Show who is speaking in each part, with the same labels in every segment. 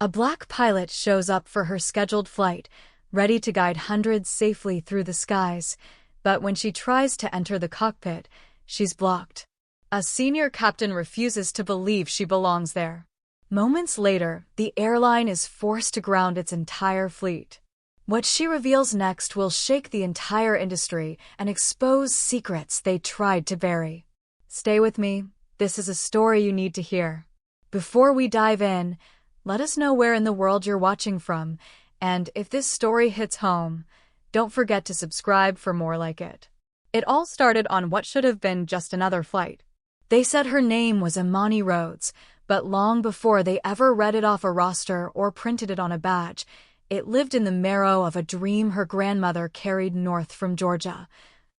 Speaker 1: A black pilot shows up for her scheduled flight, ready to guide hundreds safely through the skies, but when she tries to enter the cockpit, she's blocked. A senior captain refuses to believe she belongs there. Moments later, the airline is forced to ground its entire fleet. What she reveals next will shake the entire industry and expose secrets they tried to bury. Stay with me, this is a story you need to hear. Before we dive in, let us know where in the world you're watching from, and if this story hits home, don't forget to subscribe for more like it. It all started on what should have been just another flight. They said her name was Imani Rhodes, but long before they ever read it off a roster or printed it on a badge, it lived in the marrow of a dream her grandmother carried north from Georgia,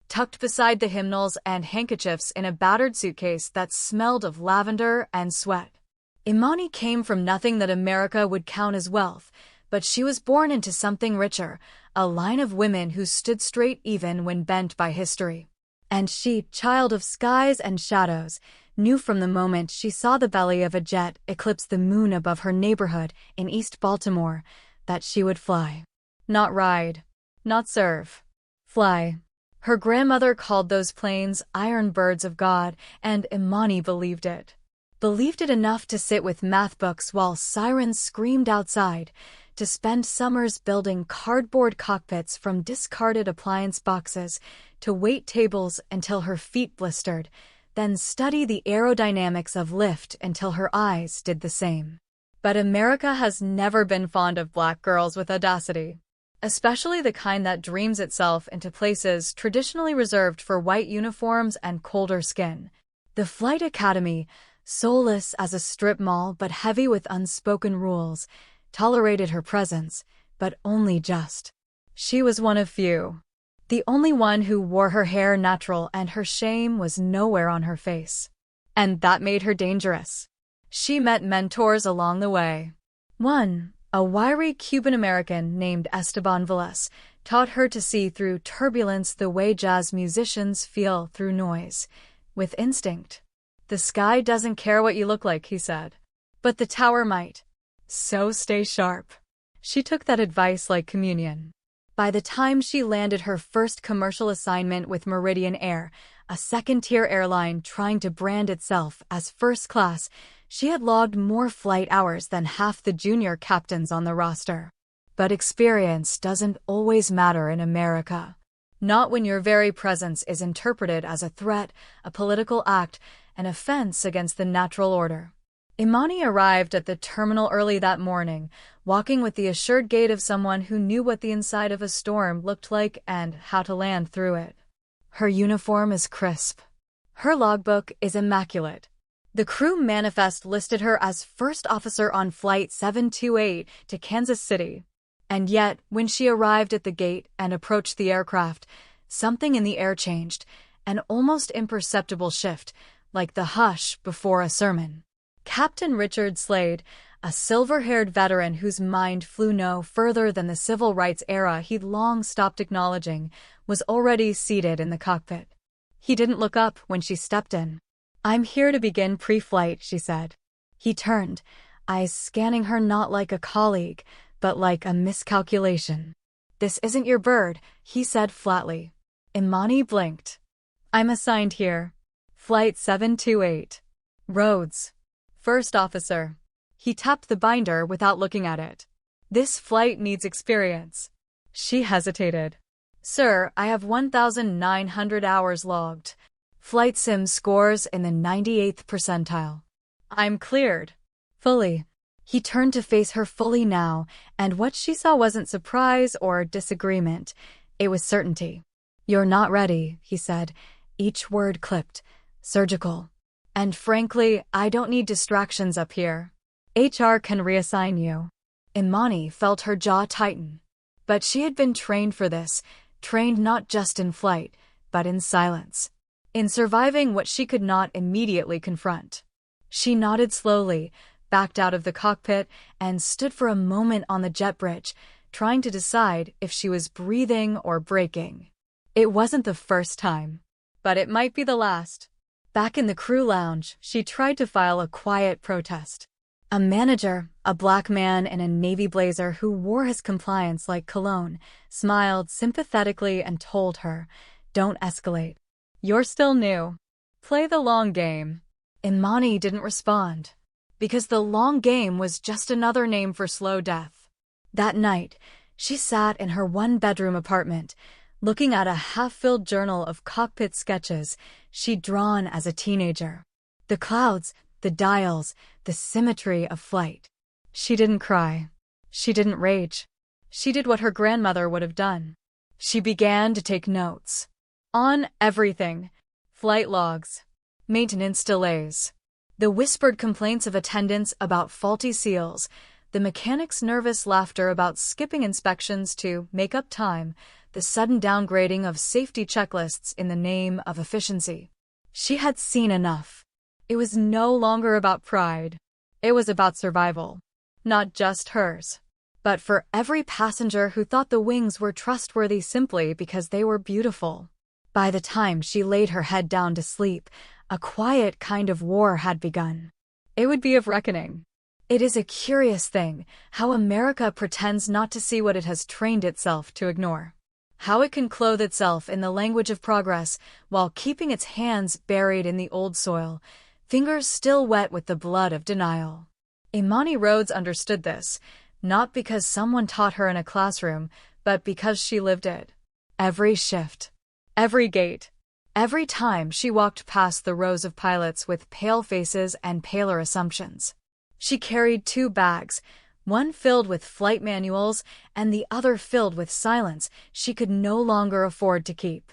Speaker 1: tucked beside the hymnals and handkerchiefs in a battered suitcase that smelled of lavender and sweat. Imani came from nothing that America would count as wealth, but she was born into something richer, a line of women who stood straight even when bent by history. And she, child of skies and shadows, knew from the moment she saw the belly of a jet eclipse the moon above her neighborhood in East Baltimore that she would fly. Not ride. Not serve. Fly. Her grandmother called those planes iron birds of God, and Imani believed it. Believed it enough to sit with math books while sirens screamed outside, to spend summers building cardboard cockpits from discarded appliance boxes, to wait tables until her feet blistered, then study the aerodynamics of lift until her eyes did the same. But America has never been fond of black girls with audacity, especially the kind that dreams itself into places traditionally reserved for white uniforms and colder skin. The Flight Academy, soulless as a strip mall but heavy with unspoken rules, tolerated her presence, but only just. She was one of few. The only one who wore her hair natural and her shame was nowhere on her face. And that made her dangerous. She met mentors along the way. One, a wiry Cuban-American named Esteban Velez, taught her to see through turbulence the way jazz musicians feel through noise, with instinct. The sky doesn't care what you look like, he said. But the tower might. So stay sharp. She took that advice like communion. By the time she landed her first commercial assignment with Meridian Air, a second-tier airline trying to brand itself as first class, she had logged more flight hours than half the junior captains on the roster. But experience doesn't always matter in America. Not when your very presence is interpreted as a threat, a political act, an offense against the natural order. Imani arrived at the terminal early that morning, walking with the assured gait of someone who knew what the inside of a storm looked like and how to land through it. Her uniform is crisp. Her logbook is immaculate. The crew manifest listed her as first officer on Flight 728 to Kansas City. And yet, when she arrived at the gate and approached the aircraft, something in the air changed, an almost imperceptible shift, like the hush before a sermon. Captain Richard Slade, a silver-haired veteran whose mind flew no further than the civil rights era he'd long stopped acknowledging, was already seated in the cockpit. He didn't look up when she stepped in. "I'm here to begin pre-flight," she said. He turned, eyes scanning her not like a colleague, but like a miscalculation. "This isn't your bird," he said flatly. Imani blinked. "I'm assigned here. Flight 728. Rhodes. First officer." He tapped the binder without looking at it. "This flight needs experience." She hesitated. "Sir, I have 1,900 hours logged. Flight sim scores in the 98th percentile. I'm cleared." Fully. He turned to face her fully now, and what she saw wasn't surprise or disagreement. It was certainty. "You're not ready," he said, each word clipped, surgical. "And frankly, I don't need distractions up here. HR can reassign you." Imani felt her jaw tighten. But she had been trained for this, trained not just in flight, but in silence. In surviving what she could not immediately confront. She nodded slowly, backed out of the cockpit, and stood for a moment on the jet bridge, trying to decide if she was breathing or braking. It wasn't the first time. But it might be the last. Back in the crew lounge, she tried to file a quiet protest. A manager, a black man in a navy blazer who wore his compliance like cologne, smiled sympathetically and told her, "Don't escalate. You're still new. Play the long game." Imani didn't respond, because the long game was just another name for slow death. That night, she sat in her one-bedroom apartment, looking at a half-filled journal of cockpit sketches she'd drawn as a teenager. The clouds, the dials, the symmetry of flight. She didn't cry. She didn't rage. She did what her grandmother would have done. She began to take notes. On everything. Flight logs. Maintenance delays. The whispered complaints of attendants about faulty seals. The mechanic's nervous laughter about skipping inspections to make up time. The sudden downgrading of safety checklists in the name of efficiency. She had seen enough. It was no longer about pride. It was about survival. Not just hers, but for every passenger who thought the wings were trustworthy simply because they were beautiful. By the time she laid her head down to sleep, a quiet kind of war had begun. It would be of reckoning. It is a curious thing how America pretends not to see what it has trained itself to ignore. How it can clothe itself in the language of progress while keeping its hands buried in the old soil, fingers still wet with the blood of denial. Imani Rhodes understood this, not because someone taught her in a classroom, but because she lived it. Every shift, every gate, every time she walked past the rows of pilots with pale faces and paler assumptions. She carried 2 bags, one filled with flight manuals and the other filled with silence she could no longer afford to keep.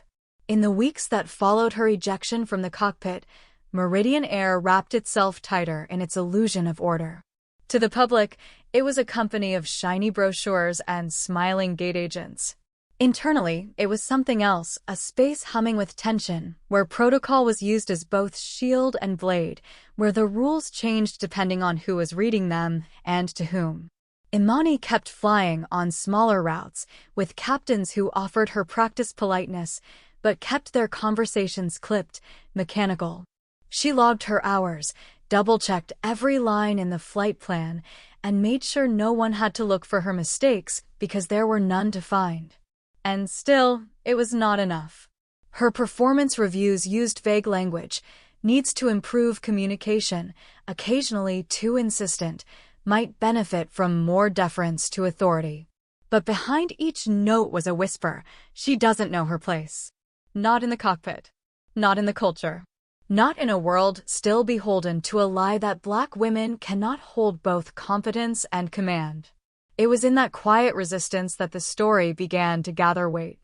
Speaker 1: In the weeks that followed her ejection from the cockpit, Meridian Air wrapped itself tighter in its illusion of order. To the public, it was a company of shiny brochures and smiling gate agents. Internally, it was something else, a space humming with tension, where protocol was used as both shield and blade, where the rules changed depending on who was reading them and to whom. Imani kept flying on smaller routes, with captains who offered her practice politeness, but kept their conversations clipped, mechanical. She logged her hours, double-checked every line in the flight plan, and made sure no one had to look for her mistakes because there were none to find. And still, it was not enough. Her performance reviews used vague language, needs to improve communication, occasionally too insistent, might benefit from more deference to authority. But behind each note was a whisper, she doesn't know her place. Not in the cockpit. Not in the culture. Not in a world still beholden to a lie that black women cannot hold both competence and command. It was in that quiet resistance that the story began to gather weight.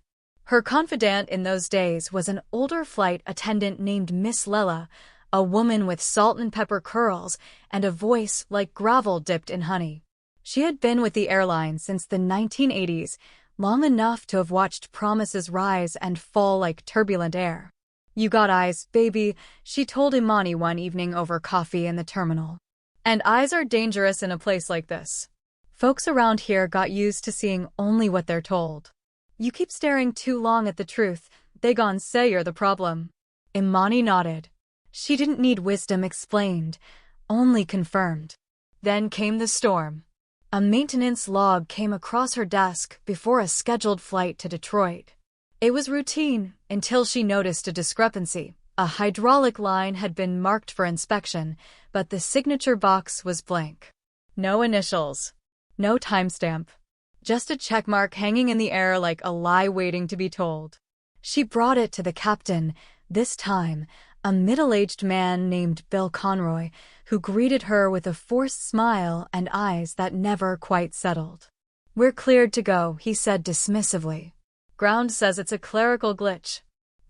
Speaker 1: Her confidant in those days was an older flight attendant named Miss Lella, a woman with salt and pepper curls and a voice like gravel dipped in honey. She had been with the airline since the 1980s, long enough to have watched promises rise and fall like turbulent air. "You got eyes, baby," she told Imani one evening over coffee in the terminal. "And eyes are dangerous in a place like this. Folks around here got used to seeing only what they're told. You keep staring too long at the truth, they gon' say you're the problem." Imani nodded. She didn't need wisdom explained, only confirmed. Then came the storm. A maintenance log came across her desk before a scheduled flight to Detroit. It was routine until she noticed a discrepancy. A hydraulic line had been marked for inspection, but the signature box was blank. No initials. No timestamp. Just a checkmark hanging in the air like a lie waiting to be told. She brought it to the captain, this time, a middle-aged man named Bill Conroy, who greeted her with a forced smile and eyes that never quite settled. "We're cleared to go," he said dismissively. "Ground says it's a clerical glitch."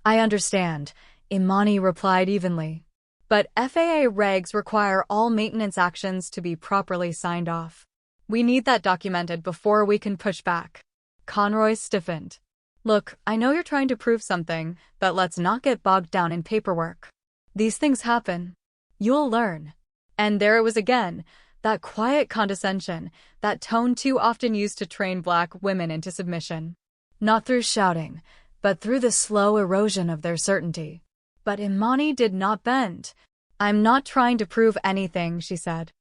Speaker 1: "I understand," Imani replied evenly. "But FAA regs require all maintenance actions to be properly signed off. We need that documented before we can push back." Conroy stiffened. "Look, I know you're trying to prove something, but let's not get bogged down in paperwork. These things happen. You'll learn." And there it was again, that quiet condescension, that tone too often used to train black women into submission. Not through shouting, but through the slow erosion of their certainty. But Imani did not bend. "I'm not trying to prove anything," she said.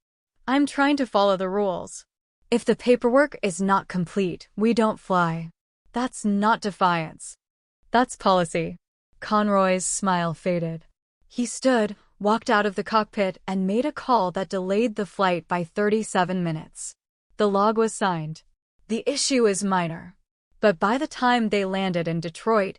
Speaker 1: I'm trying to follow the rules. If the paperwork is not complete, we don't fly. That's not defiance. That's policy. Conroy's smile faded. He stood, walked out of the cockpit, and made a call that delayed the flight by 37 minutes. The log was signed. The issue is minor. But by the time they landed in Detroit,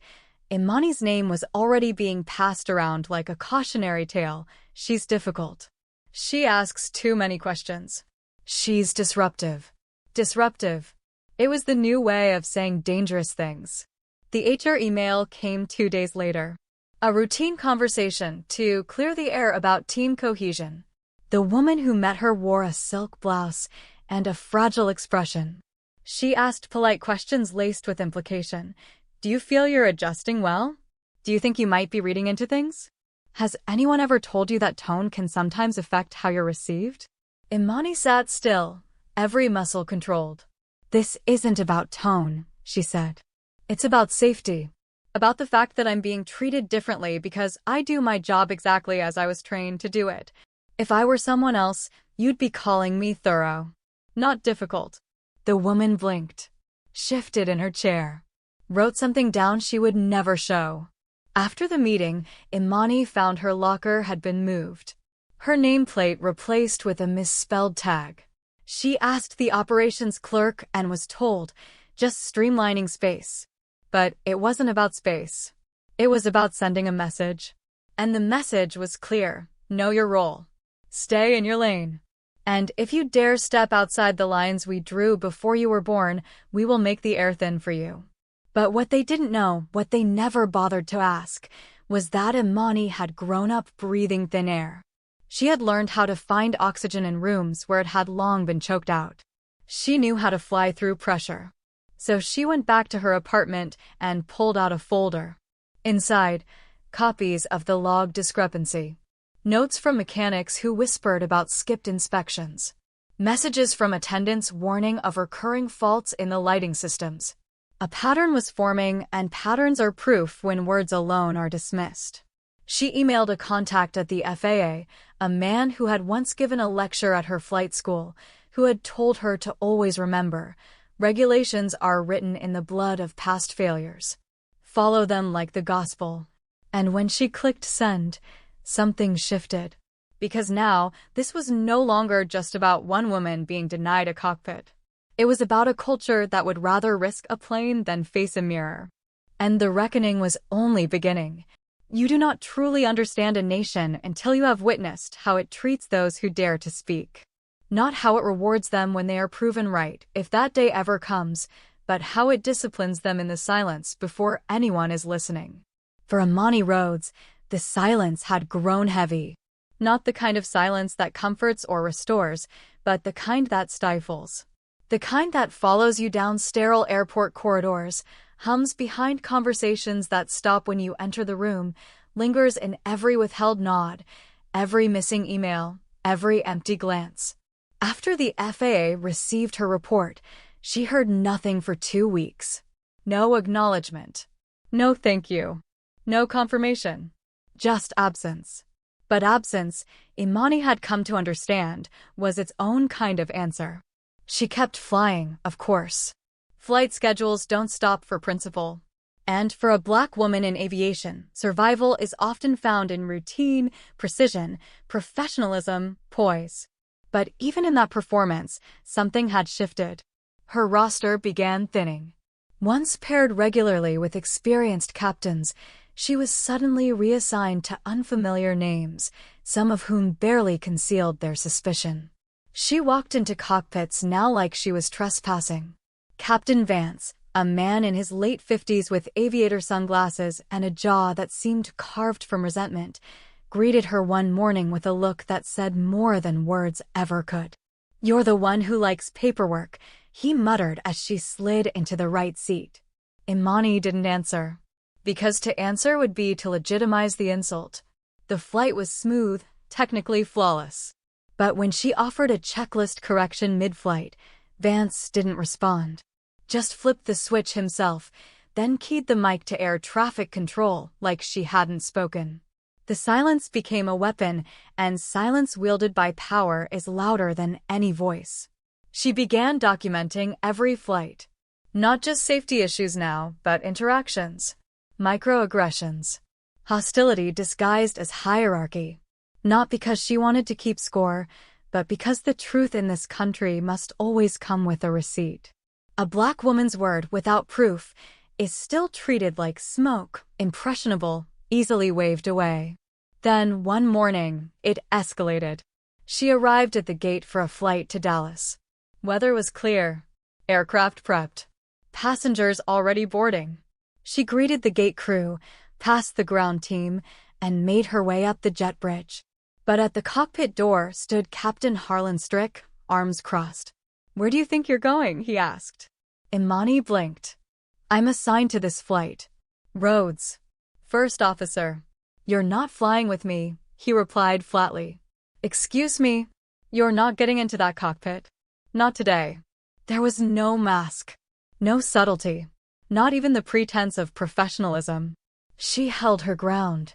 Speaker 1: Imani's name was already being passed around like a cautionary tale. She's difficult. She asks too many questions. She's disruptive. Disruptive. It was the new way of saying dangerous things. The HR email came 2 days later. A routine conversation to clear the air about team cohesion. The woman who met her wore a silk blouse and a fragile expression. She asked polite questions laced with implication. Do you feel you're adjusting well? Do you think you might be reading into things? Has anyone ever told you that tone can sometimes affect how you're received? Imani sat still, every muscle controlled. This isn't about tone, she said. It's about safety. About the fact that I'm being treated differently because I do my job exactly as I was trained to do it. If I were someone else, you'd be calling me thorough. Not difficult. The woman blinked, shifted in her chair, wrote something down she would never show. After the meeting, Imani found her locker had been moved. Her nameplate replaced with a misspelled tag. She asked the operations clerk and was told, just streamlining space. But it wasn't about space. It was about sending a message. And the message was clear. Know your role. Stay in your lane. And if you dare step outside the lines we drew before you were born, we will make the air thin for you. But what they didn't know, what they never bothered to ask, was that Imani had grown up breathing thin air. She had learned how to find oxygen in rooms where it had long been choked out. She knew how to fly through pressure. So she went back to her apartment and pulled out a folder. Inside, copies of the log discrepancy. Notes from mechanics who whispered about skipped inspections. Messages from attendants warning of recurring faults in the lighting systems. A pattern was forming, and patterns are proof when words alone are dismissed. She emailed a contact at the FAA, a man who had once given a lecture at her flight school, who had told her to always remember, regulations are written in the blood of past failures. Follow them like the gospel. And when she clicked send, something shifted. Because now, this was no longer just about one woman being denied a cockpit. It was about a culture that would rather risk a plane than face a mirror. And the reckoning was only beginning. You do not truly understand a nation until you have witnessed how it treats those who dare to speak. Not how it rewards them when they are proven right, if that day ever comes, but how it disciplines them in the silence before anyone is listening. For Imani Rhodes, the silence had grown heavy. Not the kind of silence that comforts or restores, but the kind that stifles. The kind that follows you down sterile airport corridors, hums behind conversations that stop when you enter the room, lingers in every withheld nod, every missing email, every empty glance. After the FAA received her report, she heard nothing for 2 weeks. No acknowledgement. No thank you. No confirmation. Just absence. But absence, Imani had come to understand, was its own kind of answer. She kept flying, of course. Flight schedules don't stop for principle. And for a Black woman in aviation, survival is often found in routine, precision, professionalism, poise. But even in that performance, something had shifted. Her roster began thinning. Once paired regularly with experienced captains, she was suddenly reassigned to unfamiliar names, some of whom barely concealed their suspicion. She walked into cockpits now like she was trespassing. Captain Vance, a man in his late 50s with aviator sunglasses and a jaw that seemed carved from resentment, greeted her one morning with a look that said more than words ever could. "You're the one who likes paperwork," he muttered as she slid into the right seat. Imani didn't answer. Because to answer would be to legitimize the insult. The flight was smooth, technically flawless. But when she offered a checklist correction mid-flight, Vance didn't respond. Just flipped the switch himself, then keyed the mic to air traffic control like she hadn't spoken. The silence became a weapon, and silence wielded by power is louder than any voice. She began documenting every flight. Not just safety issues now, but interactions. Microaggressions. Hostility disguised as hierarchy. Not because she wanted to keep score, but because the truth in this country must always come with a receipt. A black woman's word without proof is still treated like smoke, impressionable, easily waved away. Then, one morning, it escalated. She arrived at the gate for a flight to Dallas. Weather was clear. Aircraft prepped. Passengers already boarding. She greeted the gate crew, passed the ground team, and made her way up the jet bridge. But at the cockpit door stood Captain Harlan Strick, arms crossed. "Where do you think you're going?" he asked. Imani blinked. "I'm assigned to this flight. Rhodes." "First officer." "You're not flying with me," he replied flatly. "Excuse me, you're not getting into that cockpit. Not today." There was no mask, no subtlety, not even the pretense of professionalism. She held her ground.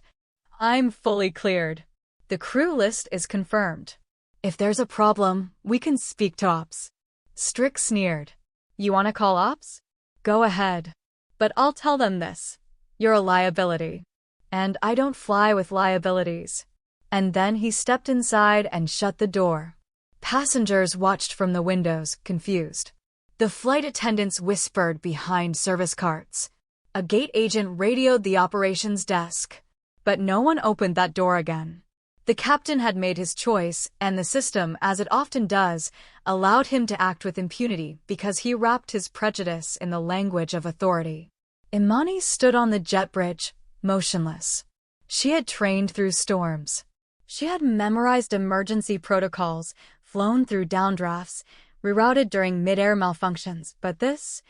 Speaker 1: "I'm fully cleared. The crew list is confirmed. If there's a problem, we can speak to ops." Strick sneered. "You want to call ops? Go ahead. But I'll tell them this. You're a liability. And I don't fly with liabilities." And then he stepped inside and shut the door. Passengers watched from the windows, confused. The flight attendants whispered behind service carts. A gate agent radioed the operations desk. But no one opened that door again. The captain had made his choice, and the system, as it often does, allowed him to act with impunity because he wrapped his prejudice in the language of authority. Imani stood on the jet bridge, motionless. She had trained through storms. She had memorized emergency protocols, flown through downdrafts, rerouted during mid-air malfunctions, but this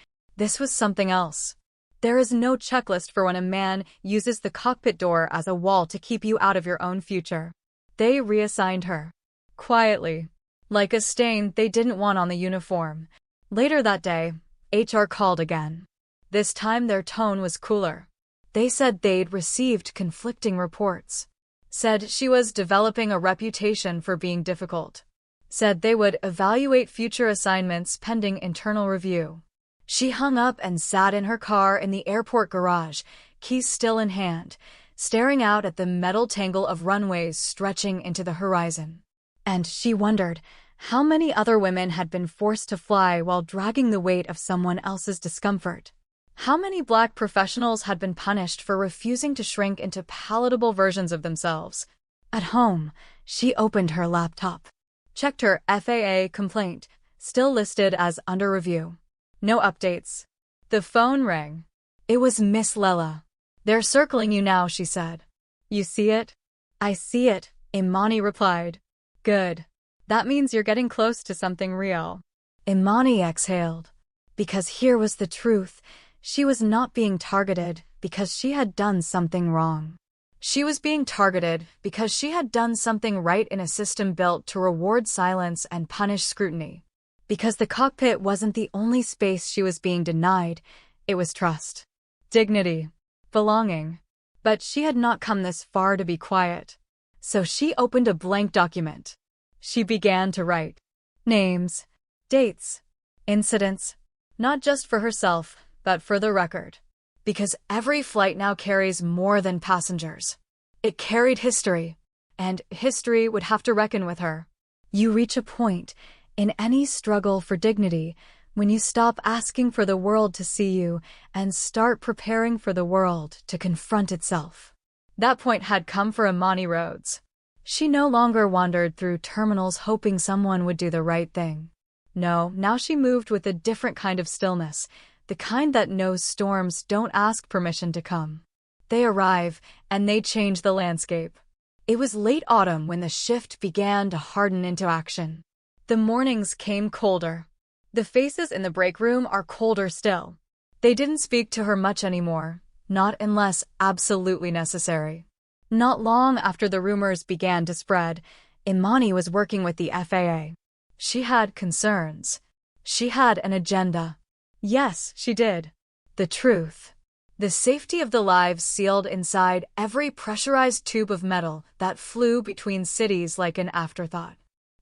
Speaker 1: was something else. There is no checklist for when a man uses the cockpit door as a wall to keep you out of your own future. They reassigned her. Quietly. Like a stain they didn't want on the uniform. Later that day, HR called again. This time their tone was cooler. They said they'd received conflicting reports. Said she was developing a reputation for being difficult. Said they would evaluate future assignments pending internal review. She hung up and sat in her car in the airport garage, keys still in hand, staring out at the metal tangle of runways stretching into the horizon. And she wondered how many other women had been forced to fly while dragging the weight of someone else's discomfort. How many black professionals had been punished for refusing to shrink into palatable versions of themselves? At home, she opened her laptop. Checked her FAA complaint, still listed as under review. No updates. The phone rang. It was Miss Lela. "They're circling you now," she said. "You see it?" "I see it," Imani replied. "Good. That means you're getting close to something real." Imani exhaled. Because here was the truth. She was not being targeted because she had done something wrong. She was being targeted because she had done something right in a system built to reward silence and punish scrutiny. Because the cockpit wasn't the only space she was being denied, it was trust, dignity, belonging. But she had not come this far to be quiet. So she opened a blank document. She began to write names, dates, incidents, not just for herself, but for the record. Because every flight now carries more than passengers. It carried history, and history would have to reckon with her. You reach a point in any struggle for dignity when you stop asking for the world to see you and start preparing for the world to confront itself. That point had come for Imani Rhodes. She no longer wandered through terminals hoping someone would do the right thing. No, now she moved with a different kind of stillness, the kind that knows storms don't ask permission to come. They arrive, and they change the landscape. It was late autumn when the shift began to harden into action. The mornings came colder. The faces in the break room are colder still. They didn't speak to her much anymore, not unless absolutely necessary. Not long after the rumors began to spread, Imani was working with the FAA. She had concerns. She had an agenda. Yes, she did. The truth. The safety of the lives sealed inside every pressurized tube of metal that flew between cities like an afterthought.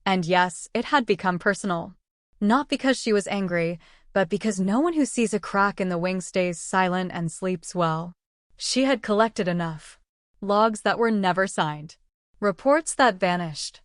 Speaker 1: And yes, it had become personal. Not because she was angry, but because no one who sees a crack in the wing stays silent and sleeps well. She had collected enough. Logs that were never signed. Reports that vanished.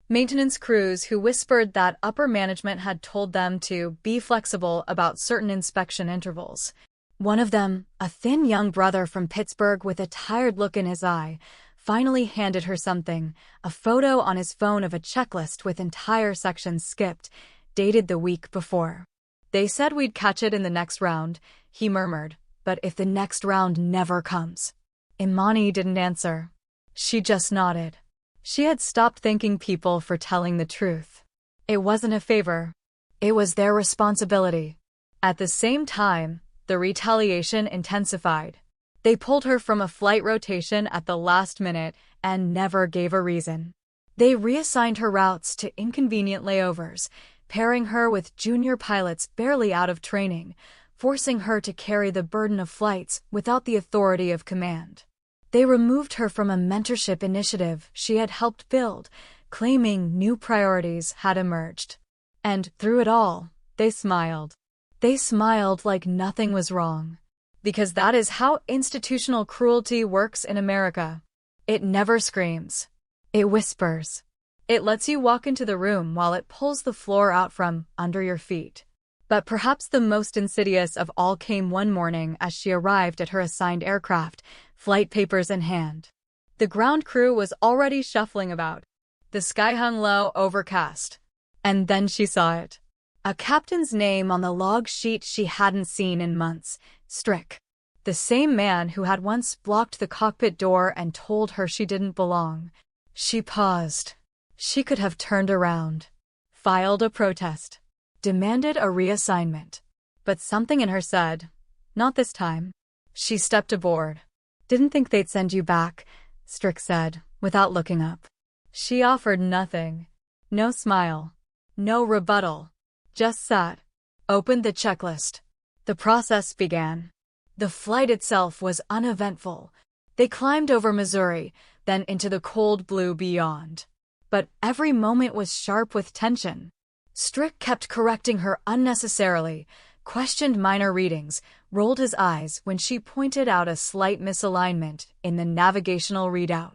Speaker 1: Maintenance crews who whispered that upper management had told them to be flexible about certain inspection intervals. One of them, a thin young brother from Pittsburgh with a tired look in his eye, finally handed her something, a photo on his phone of a checklist with entire sections skipped, dated the week before. They said we'd catch it in the next round, he murmured, but if the next round never comes? Imani didn't answer. She just nodded. She had stopped thanking people for telling the truth. It wasn't a favor. It was their responsibility. At the same time, the retaliation intensified. They pulled her from a flight rotation at the last minute and never gave a reason. They reassigned her routes to inconvenient layovers, pairing her with junior pilots barely out of training, forcing her to carry the burden of flights without the authority of command. They removed her from a mentorship initiative she had helped build, claiming new priorities had emerged. And through it all, they smiled. They smiled like nothing was wrong. Because that is how institutional cruelty works in America. It never screams. It whispers. It lets you walk into the room while it pulls the floor out from under your feet. But perhaps the most insidious of all came one morning as she arrived at her assigned aircraft, flight papers in hand. The ground crew was already shuffling about. The sky hung low, overcast. And then she saw it. A captain's name on the log sheet she hadn't seen in months, Strick. The same man who had once blocked the cockpit door and told her she didn't belong. She paused. She could have turned around, filed a protest, demanded a reassignment. But something in her said, not this time. She stepped aboard. Didn't think they'd send you back, Strick said, without looking up. She offered nothing. No smile. No rebuttal. Just sat. Opened the checklist. The process began. The flight itself was uneventful. They climbed over Missouri, then into the cold blue beyond. But every moment was sharp with tension. Strick kept correcting her unnecessarily, questioned minor readings, rolled his eyes when she pointed out a slight misalignment in the navigational readout.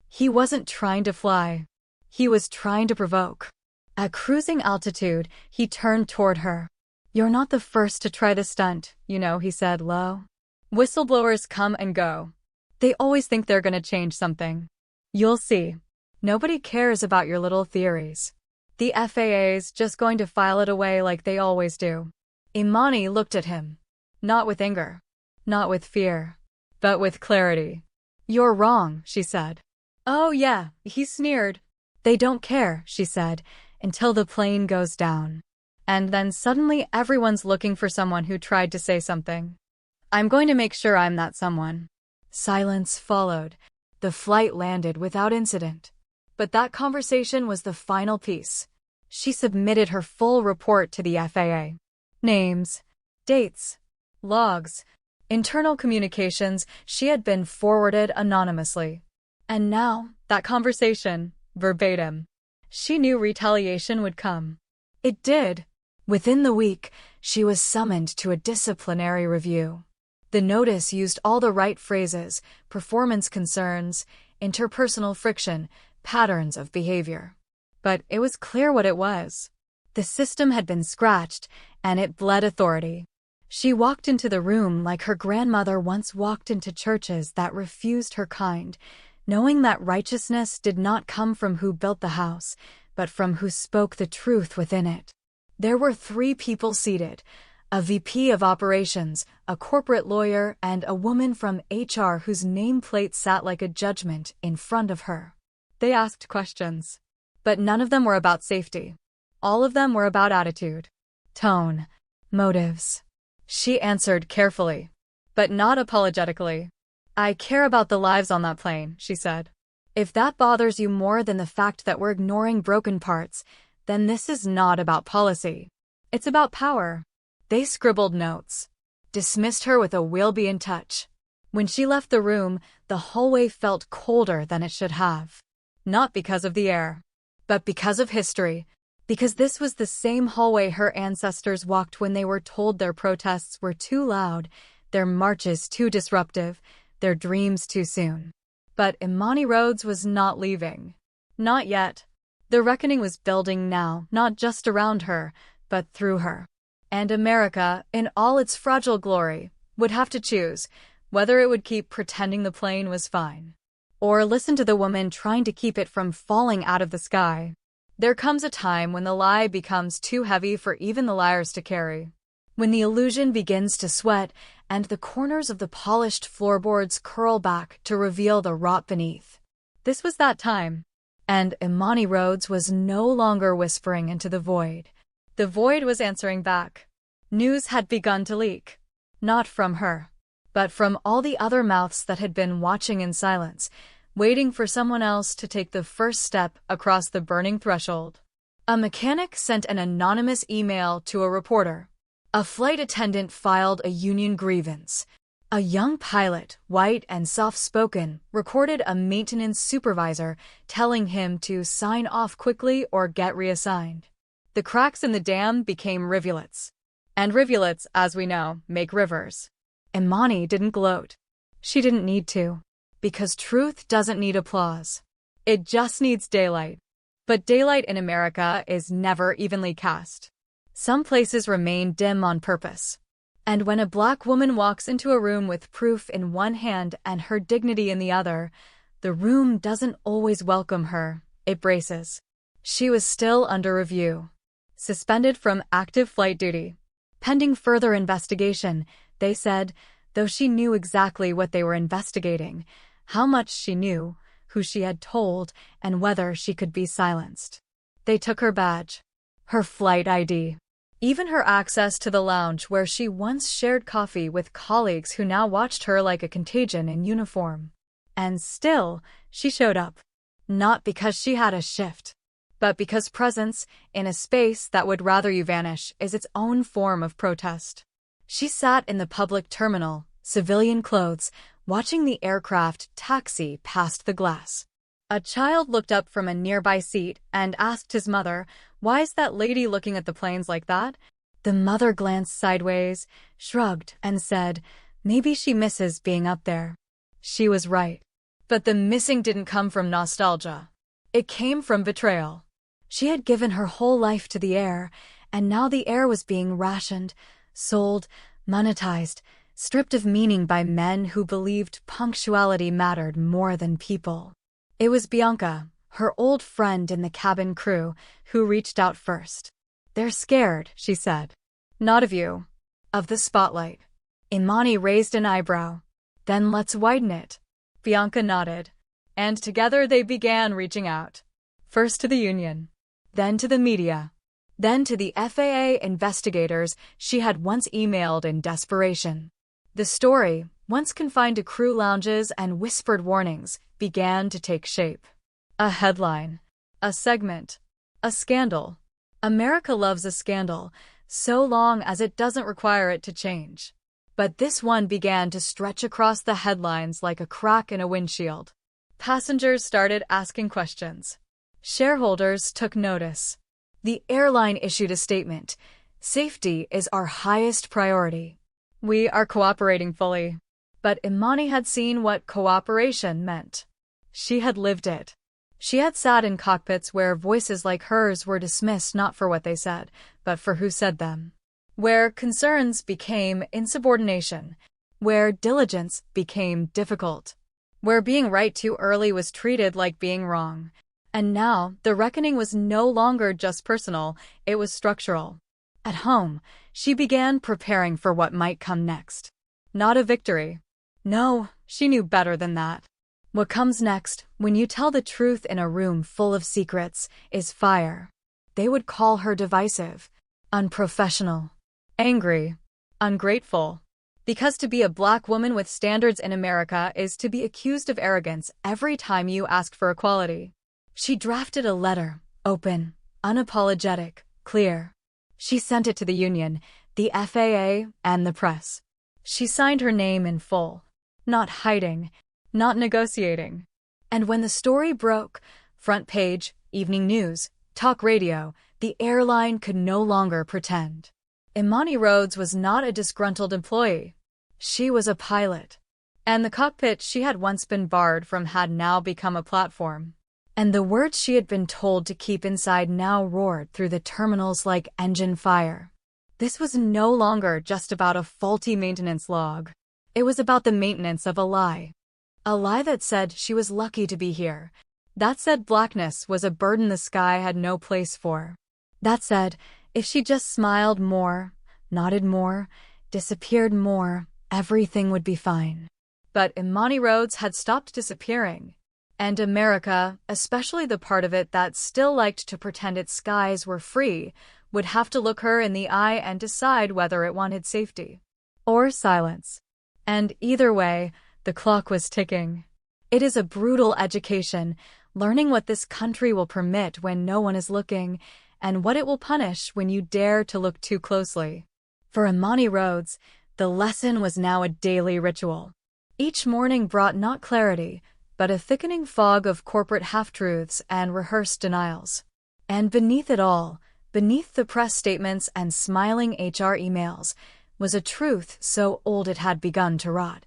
Speaker 1: He wasn't trying to fly. He was trying to provoke. At cruising altitude, he turned toward her. You're not the first to try the stunt, he said low. Whistleblowers come and go. They always think they're gonna change something. You'll see. Nobody cares about your little theories. The FAA's just going to file it away like they always do. Imani looked at him. Not with anger. Not with fear. But with clarity. You're wrong, she said. Oh yeah, he sneered. They don't care, she said, until the plane goes down. And then suddenly everyone's looking for someone who tried to say something. I'm going to make sure I'm that someone. Silence followed. The flight landed without incident. But that conversation was the final piece. She submitted her full report to the FAA. Names, dates, logs, internal communications she had been forwarded anonymously. And now, that conversation, verbatim. She knew retaliation would come. It did. Within the week, she was summoned to a disciplinary review. The notice used all the right phrases, performance concerns, interpersonal friction, patterns of behavior. But it was clear what it was. The system had been scratched, and it bled authority. She walked into the room like her grandmother once walked into churches that refused her kind, knowing that righteousness did not come from who built the house, but from who spoke the truth within it. There were 3 people seated, a VP of operations, a corporate lawyer, and a woman from HR whose nameplate sat like a judgment in front of her. They asked questions. But none of them were about safety. All of them were about attitude, tone, motives. She answered carefully, but not apologetically. I care about the lives on that plane, she said. If that bothers you more than the fact that we're ignoring broken parts, then this is not about policy. It's about power. They scribbled notes. dismissed her with a "we'll be in touch." When she left the room, the hallway felt colder than it should have. Not because of the air, but because of history. Because this was the same hallway her ancestors walked when they were told their protests were too loud, their marches too disruptive, their dreams too soon. But Imani Rhodes was not leaving. Not yet. The reckoning was building now, not just around her, but through her. And America, in all its fragile glory, would have to choose whether it would keep pretending the plane was fine, or listen to the woman trying to keep it from falling out of the sky. There comes a time when the lie becomes too heavy for even the liars to carry. When the illusion begins to sweat and the corners of the polished floorboards curl back to reveal the rot beneath. This was that time. And Imani Rhodes was no longer whispering into the void. The void was answering back. News had begun to leak. Not from her, but from all the other mouths that had been watching in silence, waiting for someone else to take the first step across the burning threshold. A mechanic sent an anonymous email to a reporter. A flight attendant filed a union grievance. A young pilot, white and soft-spoken, recorded a maintenance supervisor telling him to sign off quickly or get reassigned. The cracks in the dam became rivulets. And rivulets, as we know, make rivers. Imani didn't gloat. She didn't need to. Because truth doesn't need applause. It just needs daylight. But daylight in America is never evenly cast. Some places remain dim on purpose. And when a black woman walks into a room with proof in one hand and her dignity in the other, the room doesn't always welcome her, it braces. She was still under review. Suspended from active flight duty. Pending further investigation, they said, though she knew exactly what they were investigating, how much she knew, who she had told, and whether she could be silenced. They took her badge, her flight ID, even her access to the lounge where she once shared coffee with colleagues who now watched her like a contagion in uniform. And still, she showed up. Not because she had a shift, but because presence, in a space that would rather you vanish, is its own form of protest. She sat in the public terminal, civilian clothes, watching the aircraft taxi past the glass. A child looked up from a nearby seat and asked his mother, "Why is that lady looking at the planes like that?" The mother glanced sideways, shrugged, and said, "Maybe she misses being up there." She was right. But the missing didn't come from nostalgia. It came from betrayal. She had given her whole life to the air, and now the air was being rationed, sold, monetized, stripped of meaning by men who believed punctuality mattered more than people. It was Bianca, her old friend in the cabin crew, who reached out first. "They're scared," she said. "Not of you. Of the spotlight." Imani raised an eyebrow. "Then let's widen it." Bianca nodded. And together they began reaching out. First to the union. Then to the media. Then to the FAA investigators she had once emailed in desperation. The story, once confined to crew lounges and whispered warnings, began to take shape. A headline. A segment. A scandal. America loves a scandal, so long as it doesn't require it to change. But this one began to stretch across the headlines like a crack in a windshield. Passengers started asking questions. Shareholders took notice. The airline issued a statement. "Safety is our highest priority. We are cooperating fully." But Imani had seen what cooperation meant. She had lived it. She had sat in cockpits where voices like hers were dismissed not for what they said, but for who said them. Where concerns became insubordination. Where diligence became difficult. Where being right too early was treated like being wrong. And now, the reckoning was no longer just personal, it was structural. At home, she began preparing for what might come next. Not a victory. No, she knew better than that. What comes next, when you tell the truth in a room full of secrets, is fire. They would call her divisive, unprofessional, angry, ungrateful. Because to be a black woman with standards in America is to be accused of arrogance every time you ask for equality. She drafted a letter, open, unapologetic, clear. She sent it to the union, the FAA, and the press. She signed her name in full. Not hiding, not negotiating. And when the story broke, front page, evening news, talk radio, the airline could no longer pretend. Imani Rhodes was not a disgruntled employee. She was a pilot. And the cockpit she had once been barred from had now become a platform. And the words she had been told to keep inside now roared through the terminals like engine fire. This was no longer just about a faulty maintenance log. It was about the maintenance of a lie. A lie that said she was lucky to be here. That said blackness was a burden the sky had no place for. That said, if she just smiled more, nodded more, disappeared more, everything would be fine. But Imani Rhodes had stopped disappearing. And America, especially the part of it that still liked to pretend its skies were free, would have to look her in the eye and decide whether it wanted safety or silence. And either way, the clock was ticking. It is a brutal education, learning what this country will permit when no one is looking, and what it will punish when you dare to look too closely. For Imani Rhodes, the lesson was now a daily ritual. Each morning brought not clarity, but a thickening fog of corporate half-truths and rehearsed denials. And beneath it all, beneath the press statements and smiling HR emails, was a truth so old it had begun to rot.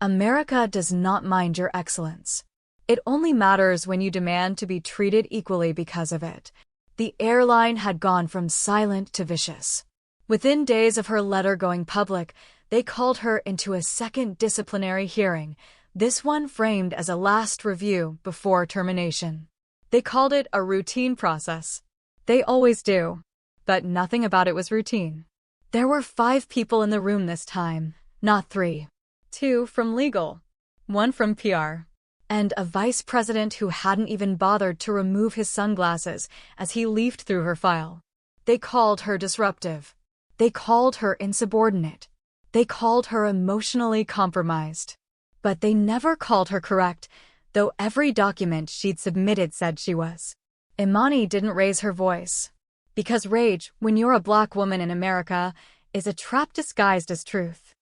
Speaker 1: America does not mind your excellence. It only matters when you demand to be treated equally because of it. The airline had gone from silent to vicious. Within days of her letter going public, they called her into a second disciplinary hearing, this one framed as a last review before termination. They called it a routine process. They always do. But nothing about it was routine. There were 5 people in the room this time, not 3. 2 from legal, 1 from PR, and a vice president who hadn't even bothered to remove his sunglasses as he leafed through her file. They called her disruptive. They called her insubordinate. They called her emotionally compromised. But they never called her correct, though every document she'd submitted said she was. Imani didn't raise her voice. Because rage, when you're a black woman in America, is a trap disguised as truth.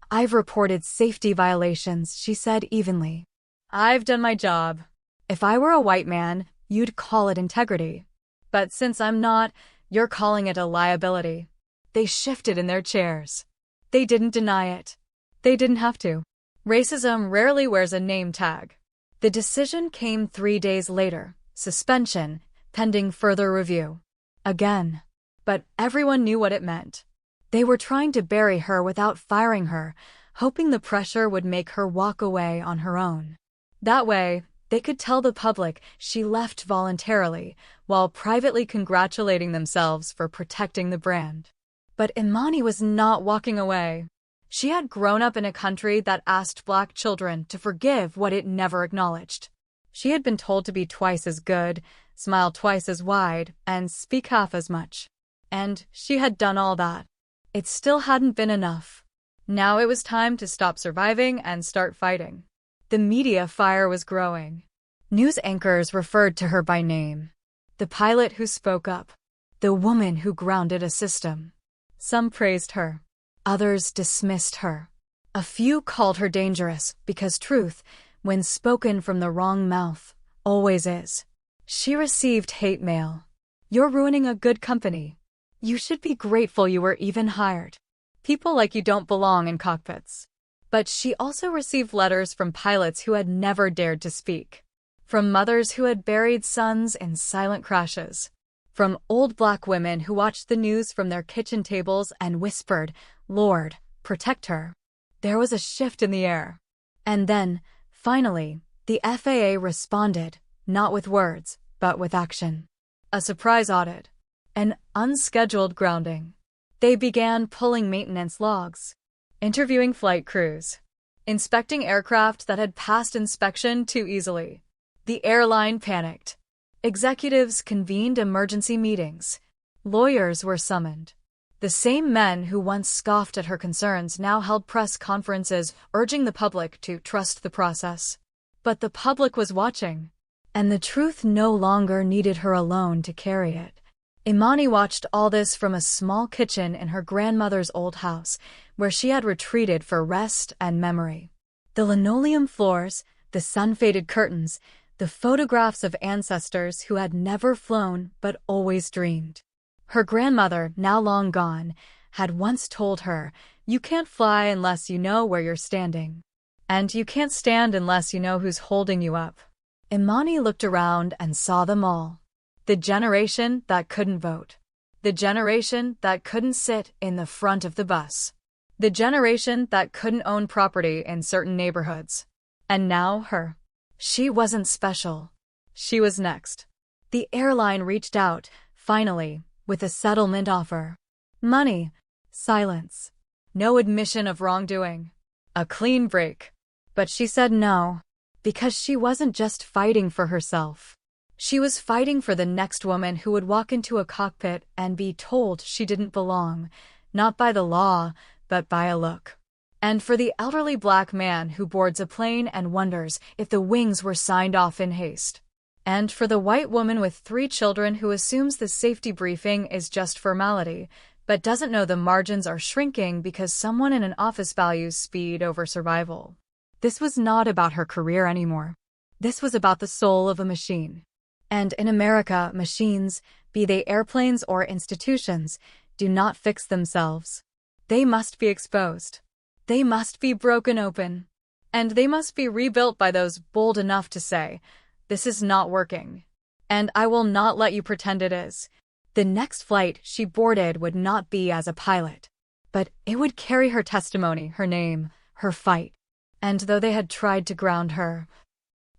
Speaker 1: I've reported safety violations, she said evenly. I've done my job. If I were a white man, you'd call it integrity. But since I'm not, you're calling it a liability. They shifted in their chairs. They didn't deny it. They didn't have to. Racism rarely wears a name tag. The decision came 3 days later, suspension, pending further review. Again. But everyone knew what it meant. They were trying to bury her without firing her, hoping the pressure would make her walk away on her own. That way, they could tell the public she left voluntarily, while privately congratulating themselves for protecting the brand. But Imani was not walking away. She had grown up in a country that asked black children to forgive what it never acknowledged. She had been told to be twice as good, smile twice as wide, and speak half as much. And she had done all that. It still hadn't been enough. Now it was time to stop surviving and start fighting. The media fire was growing. News anchors referred to her by name. The pilot who spoke up. The woman who grounded a system. Some praised her. Others dismissed her. A few called her dangerous because truth, when spoken from the wrong mouth, always is. She received hate mail. You're ruining a good company. You should be grateful you were even hired. People like you don't belong in cockpits. But she also received letters from pilots who had never dared to speak. From mothers who had buried sons in silent crashes. From old black women who watched the news from their kitchen tables and whispered, "Lord, protect her." There was a shift in the air. And then, finally, the FAA responded, not with words, but with action. A surprise audit. An unscheduled grounding. They began pulling maintenance logs, interviewing flight crews, inspecting aircraft that had passed inspection too easily. The airline panicked. Executives convened emergency meetings. Lawyers were summoned. The same men who once scoffed at her concerns now held press conferences urging the public to trust the process. But the public was watching, and the truth no longer needed her alone to carry it. Imani watched all this from a small kitchen in her grandmother's old house, where she had retreated for rest and memory. The linoleum floors, the sun-faded curtains, the photographs of ancestors who had never flown but always dreamed. Her grandmother, now long gone, had once told her, "You can't fly unless you know where you're standing. And you can't stand unless you know who's holding you up." Imani looked around and saw them all. The generation that couldn't vote. The generation that couldn't sit in the front of the bus. The generation that couldn't own property in certain neighborhoods. And now her. She wasn't special. She was next. The airline reached out, finally, with a settlement offer. Money. Silence. No admission of wrongdoing. A clean break. But she said no, because she wasn't just fighting for herself. She was fighting for the next woman who would walk into a cockpit and be told she didn't belong, not by the law, but by a look. And for the elderly black man who boards a plane and wonders if the wings were signed off in haste. And for the white woman with 3 children who assumes the safety briefing is just formality, but doesn't know the margins are shrinking because someone in an office values speed over survival. This was not about her career anymore. This was about the soul of a machine. And in America, machines, be they airplanes or institutions, do not fix themselves. They must be exposed. They must be broken open. And they must be rebuilt by those bold enough to say, "This is not working. And I will not let you pretend it is." The next flight she boarded would not be as a pilot, but it would carry her testimony, her name, her fight. And though they had tried to ground her,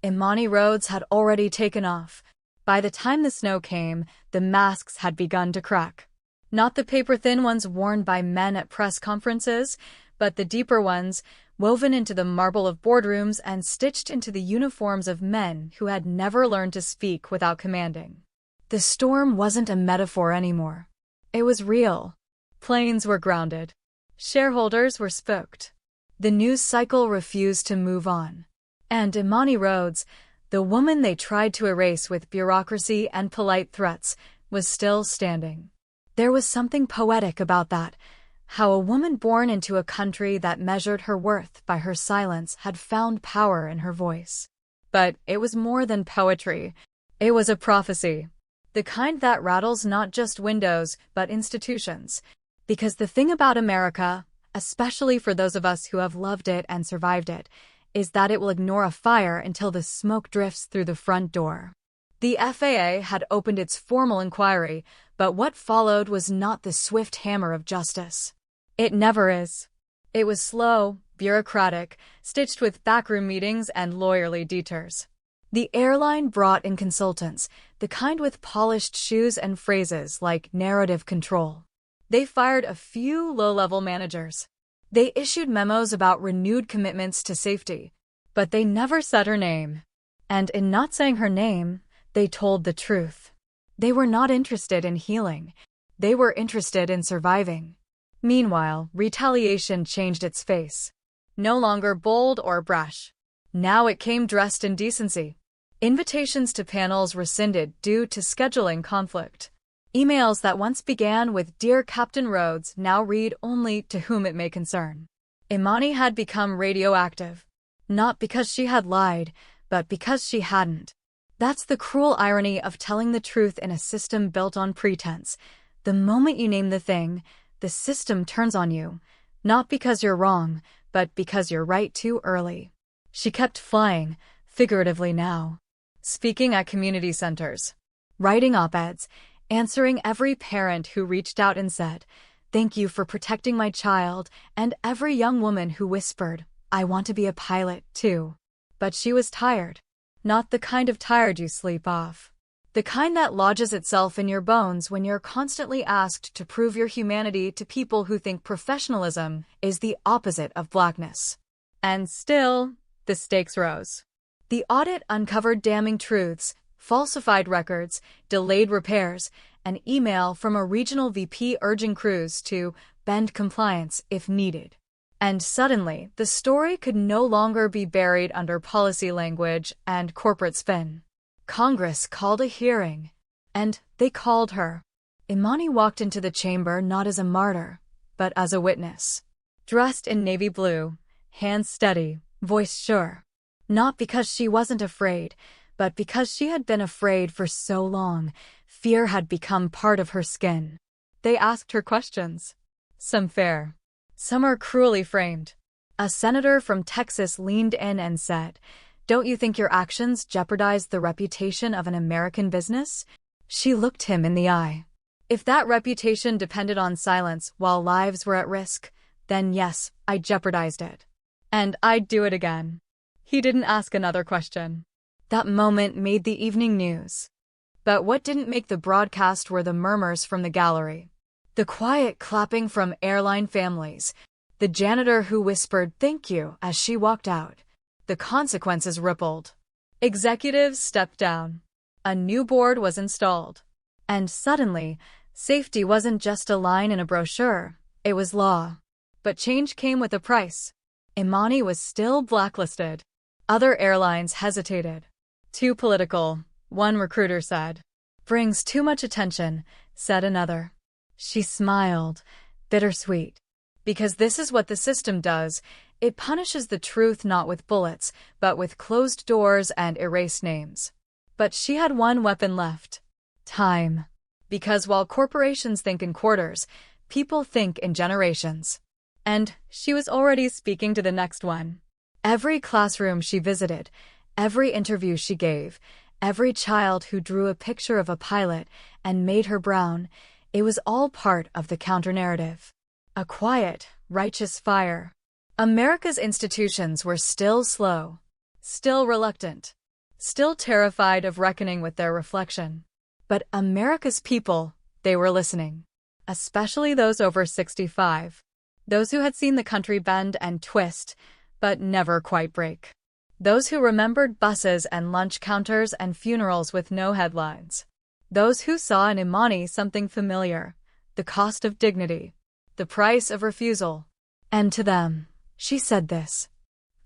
Speaker 1: Imani Rhodes had already taken off. By the time the snow came, the masks had begun to crack. Not the paper-thin ones worn by men at press conferences, but the deeper ones, woven into the marble of boardrooms and stitched into the uniforms of men who had never learned to speak without commanding. The storm wasn't a metaphor anymore. It was real. Planes were grounded. Shareholders were spooked. The news cycle refused to move on. And Imani Rhodes, the woman they tried to erase with bureaucracy and polite threats, was still standing. There was something poetic about that, how a woman born into a country that measured her worth by her silence had found power in her voice. But it was more than poetry. It was a prophecy. The kind that rattles not just windows, but institutions. Because the thing about America, especially for those of us who have loved it and survived it, is that it will ignore a fire until the smoke drifts through the front door. The FAA had opened its formal inquiry, but what followed was not the swift hammer of justice. It never is. It was slow, bureaucratic, stitched with backroom meetings and lawyerly detours. The airline brought in consultants, the kind with polished shoes and phrases like narrative control. They fired a few low-level managers. They issued memos about renewed commitments to safety, but they never said her name. And in not saying her name, they told the truth. They were not interested in healing. They were interested in surviving. Meanwhile, retaliation changed its face. No longer bold or brash. Now it came dressed in decency. Invitations to panels rescinded due to scheduling conflict. Emails that once began with "Dear Captain Rhodes" now read only "To whom it may concern." Imani had become radioactive. Not because she had lied, but because she hadn't. That's the cruel irony of telling the truth in a system built on pretense. The moment you name the thing, the system turns on you. Not because you're wrong, but because you're right too early. She kept flying, figuratively now. Speaking at community centers. Writing op-eds. Answering every parent who reached out and said, "Thank you for protecting my child," and every young woman who whispered, "I want to be a pilot, too." But she was tired. Not the kind of tired you sleep off. The kind that lodges itself in your bones when you're constantly asked to prove your humanity to people who think professionalism is the opposite of blackness. And still, the stakes rose. The audit uncovered damning truths, falsified records, delayed repairs, an email from a regional VP urging crews to bend compliance if needed. And suddenly, the story could no longer be buried under policy language and corporate spin. Congress called a hearing. And they called her. Imani walked into the chamber not as a martyr, but as a witness. Dressed in navy blue, hands steady, voice sure. Not because she wasn't afraid, but because she had been afraid for so long. Fear had become part of her skin. They asked her questions. Some fair. Some are cruelly framed. A senator from Texas leaned in and said, "Don't you think your actions jeopardized the reputation of an American business?" She looked him in the eye. If that reputation depended on silence while lives were at risk, then yes, I jeopardized it. And I'd do it again. He didn't ask another question. That moment made the evening news. But what didn't make the broadcast were the murmurs from the gallery. The quiet clapping from airline families. The janitor who whispered thank you as she walked out. The consequences rippled. Executives stepped down. A new board was installed. And suddenly, safety wasn't just a line in a brochure, it was law. But change came with a price. Imani was still blacklisted. Other airlines hesitated. Too political, one recruiter said. Brings too much attention, said another. She smiled, bittersweet. Because this is what the system does. It punishes the truth not with bullets, but with closed doors and erased names. But she had one weapon left. Time. Because while corporations think in quarters, people think in generations. And she was already speaking to the next one. Every classroom she visited, every interview she gave, every child who drew a picture of a pilot and made her brown, it was all part of the counter-narrative. A quiet, righteous fire. America's institutions were still slow, still reluctant, still terrified of reckoning with their reflection. But America's people, they were listening. Especially those over 65. Those who had seen the country bend and twist, but never quite break. Those who remembered buses and lunch counters and funerals with no headlines. Those who saw in Imani something familiar, the cost of dignity, the price of refusal. And to them, she said this.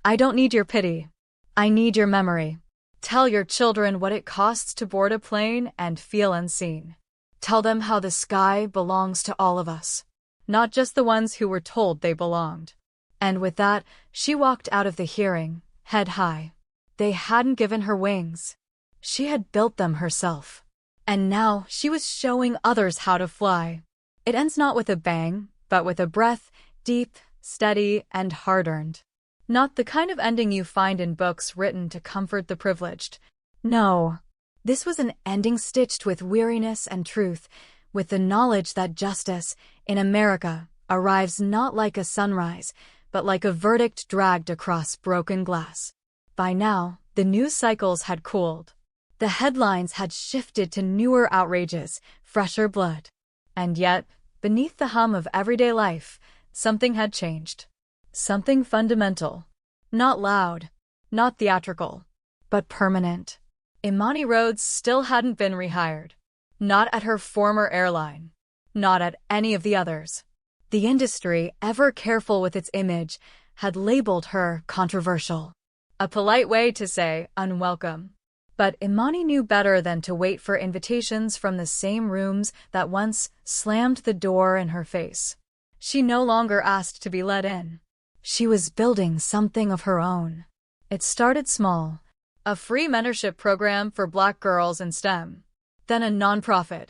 Speaker 1: I don't need your pity. I need your memory. Tell your children what it costs to board a plane and feel unseen. Tell them how the sky belongs to all of us, not just the ones who were told they belonged. And with that, she walked out of the hearing, head high. They hadn't given her wings. She had built them herself. And now she was showing others how to fly. It ends not with a bang, but with a breath, deep, steady, and hard-earned. Not the kind of ending you find in books written to comfort the privileged. No. This was an ending stitched with weariness and truth, with the knowledge that justice, in America, arrives not like a sunrise, but like a verdict dragged across broken glass. By now, the news cycles had cooled. The headlines had shifted to newer outrages, fresher blood. And yet, beneath the hum of everyday life, something had changed. Something fundamental. Not loud, not theatrical, but permanent. Imani Rhodes still hadn't been rehired. Not at her former airline. Not at any of the others. The industry, ever careful with its image, had labeled her controversial. A polite way to say unwelcome. But Imani knew better than to wait for invitations from the same rooms that once slammed the door in her face. She no longer asked to be let in. She was building something of her own. It started small. A free mentorship program for Black girls in STEM. Then a nonprofit.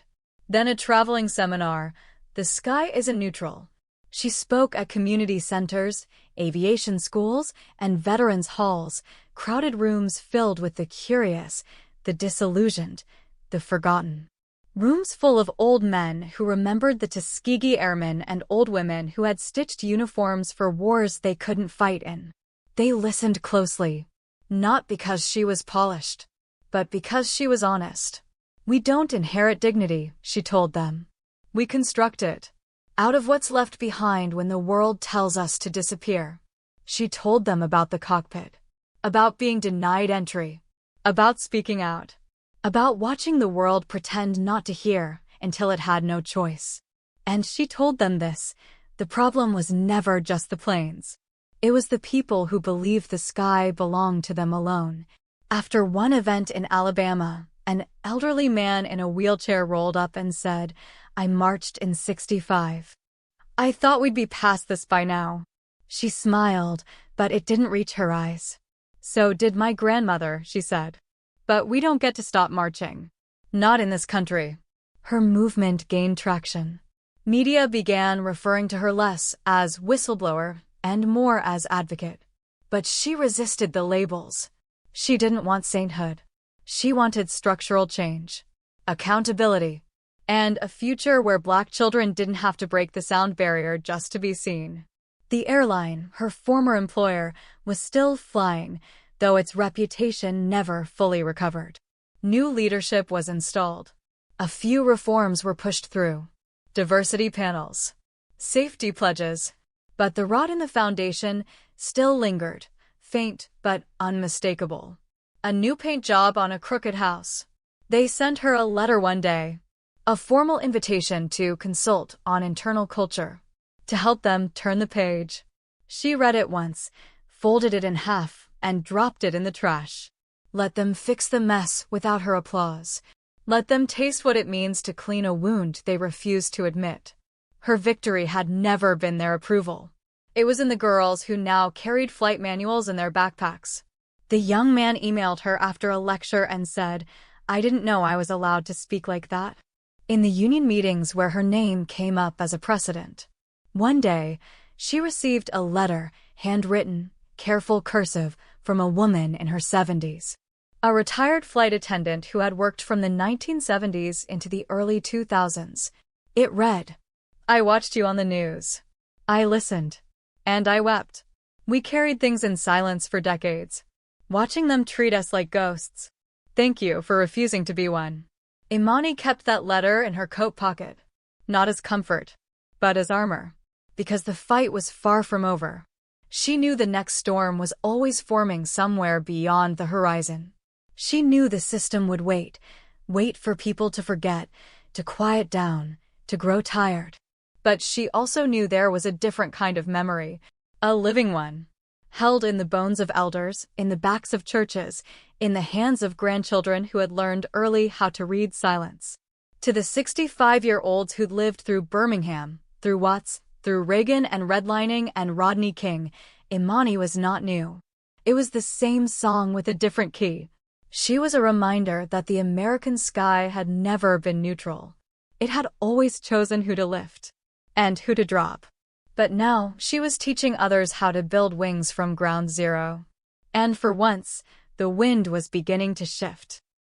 Speaker 1: Then a traveling seminar. The sky isn't neutral. She spoke at community centers, aviation schools, and veterans' halls, crowded rooms filled with the curious, the disillusioned, the forgotten. Rooms full of old men who remembered the Tuskegee Airmen and old women who had stitched uniforms for wars they couldn't fight in. They listened closely, not because she was polished, but because she was honest. We don't inherit dignity, she told them. We construct it. Out of what's left behind when the world tells us to disappear. She told them about the cockpit. About being denied entry. About speaking out. About watching the world pretend not to hear until it had no choice. And she told them this. The problem was never just the planes. It was the people who believed the sky belonged to them alone. After one event in Alabama, An elderly man in a wheelchair rolled up and said, "I marched in '65. I thought we'd be past this by now." She smiled, but it didn't reach her eyes. "So did my grandmother," she said. "But we don't get to stop marching. Not in this country." Her movement gained traction. Media began referring to her less as whistleblower and more as advocate. But she resisted the labels. She didn't want sainthood. She wanted structural change, accountability, and a future where Black children didn't have to break the sound barrier just to be seen. The airline, her former employer, was still flying, though its reputation never fully recovered. New leadership was installed. A few reforms were pushed through. Diversity panels, safety pledges. But the rot in the foundation still lingered, faint but unmistakable. A new paint job on a crooked house. They sent her a letter one day, a formal invitation to consult on internal culture, to help them turn the page. She read it once, folded it in half, and dropped it in the trash. Let them fix the mess without her applause. Let them taste what it means to clean a wound they refused to admit. Her victory had never been their approval. It was in the girls who now carried flight manuals in their backpacks. The young man emailed her after a lecture and said, "I didn't know I was allowed to speak like that." In the union meetings where her name came up as a precedent. One day, she received a letter, handwritten, careful cursive, from a woman in her 70s. A retired flight attendant who had worked from the 1970s into the early 2000s. It read, "I watched you on the news. I listened. And I wept. We carried things in silence for decades, watching them treat us like ghosts. Thank you for refusing to be one." Imani kept that letter in her coat pocket, not as comfort, but as armor, because the fight was far from over. She knew the next storm was always forming somewhere beyond the horizon. She knew the system would wait for people to forget, to quiet down, to grow tired. But she also knew there was a different kind of memory, a living one, held in the bones of elders, in the backs of churches, in the hands of grandchildren who had learned early how to read silence. To the 65-year-olds who'd lived through Birmingham, through Watts, through Reagan and redlining and Rodney King, Imani was not new. It was the same song with a different key. She was a reminder that the American sky had never been neutral. It had always chosen who to lift and who to drop. But now she was teaching others how to build wings from ground zero. And for once, the wind was beginning to shift.